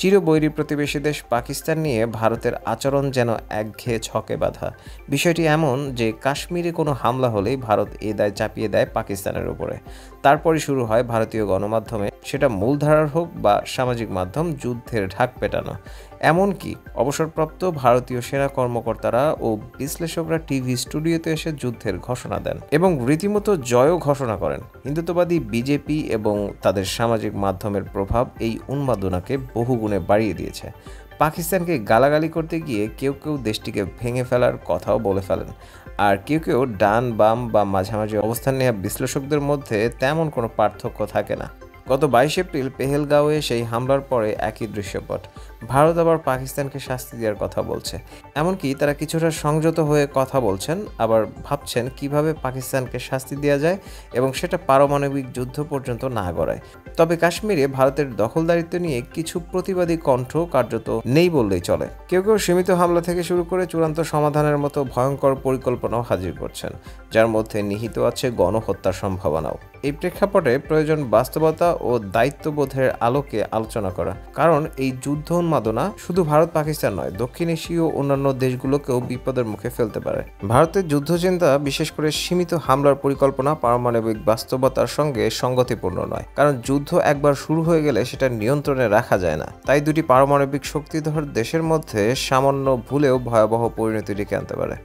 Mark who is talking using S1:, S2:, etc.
S1: চিরবৈরী প্রতিবেশী দেশ পাকিস্তান নিয়ে ভারতের আচরণ যেন একঘেয়ে ছকে বাঁধা। বিষয়টি এমন যে কাশ্মীরে কোনো হামলা হলেই ভারত এ দায় চাপিয়ে দেয় পাকিস্তানের উপরে। তারপরই শুরু হয় ভারতীয় গণমাধ্যমে, সেটা মূলধারার হোক বা সামাজিক মাধ্যম, যুদ্ধের ঢাক পেটানো। এমনকি অবসরপ্রাপ্ত ভারতীয় সেনা কর্মকর্তারা ও বিশ্লেষকরা টিভি স্টুডিওতে এসে যুদ্ধের ঘোষণা দেন এবং রীতিমতো জয়ও ঘোষণা করেন। হিন্দুত্ববাদী বিজেপি এবং তাদের সামাজিক মাধ্যমের প্রভাব এই উন্মাদনাকে বহুগুণে বাড়িয়ে দিয়েছে। পাকিস্তানকে গালাগালি করতে গিয়ে কেউ কেউ দেশটিকে ভেঙে ফেলার কথাও বলে ফেলেন, আর কেউ কেউ ডান বাম বা মাঝামাঝি অবস্থান নেওয়া বিশ্লেষকদের মধ্যে তেমন কোনো পার্থক্য থাকে না। গত 22 এপ্রিল পেহেলগাঁওয়ে সেই হামলার পরে একই দৃশ্যপট। ভারত আবার পাকিস্তানকে শাস্তি দেওয়ার কথা বলছে, এমনকি তারা কিছুটা সংযত হয়ে কথা বলছেন, আবার ভাবছেন কিভাবে পাকিস্তানকে শাস্তি দেওয়া যায় এবং সেটা পারমাণবিক যুদ্ধ পর্যন্ত না গড়ায়। তবে কাশ্মীরে ভারতের দখলদারিত্ব নিয়ে কিছু প্রতিবাদী কণ্ঠ কার্যত নেই বললেই চলে। কেউ কেউ সীমিত হামলা থেকে শুরু করে চূড়ান্ত সমাধানের মতো ভয়ঙ্কর পরিকল্পনাও হাজির করছেন, যার মধ্যে নিহিত আছে গণহত্যার সম্ভাবনাও। এই প্রেক্ষাপটে প্রয়োজন বাস্তবতা ও দায়িত্ববোধের আলোকে আলোচনা করা, কারণ এই যুদ্ধ উন্মাদনা শুধু ভারত পাকিস্তান নয়, দক্ষিণ এশীয় অন্যান্য দেশগুলোকেও বিপদের মুখে ফেলতে পারে। ভারতের যুদ্ধচিন্তা, বিশেষ করে সীমিত হামলার পরিকল্পনা, পারমাণবিক বাস্তবতার সঙ্গে সঙ্গতিপূর্ণ নয়, কারণ যুদ্ধ একবার শুরু হয়ে গেলে সেটা নিয়ন্ত্রণে রাখা যায় না। তাই দুটি পারমাণবিক শক্তিধর দেশের মধ্যে সামান্য ভুলেও ভয়াবহ পরিণতি ডেকে আনতে পারে।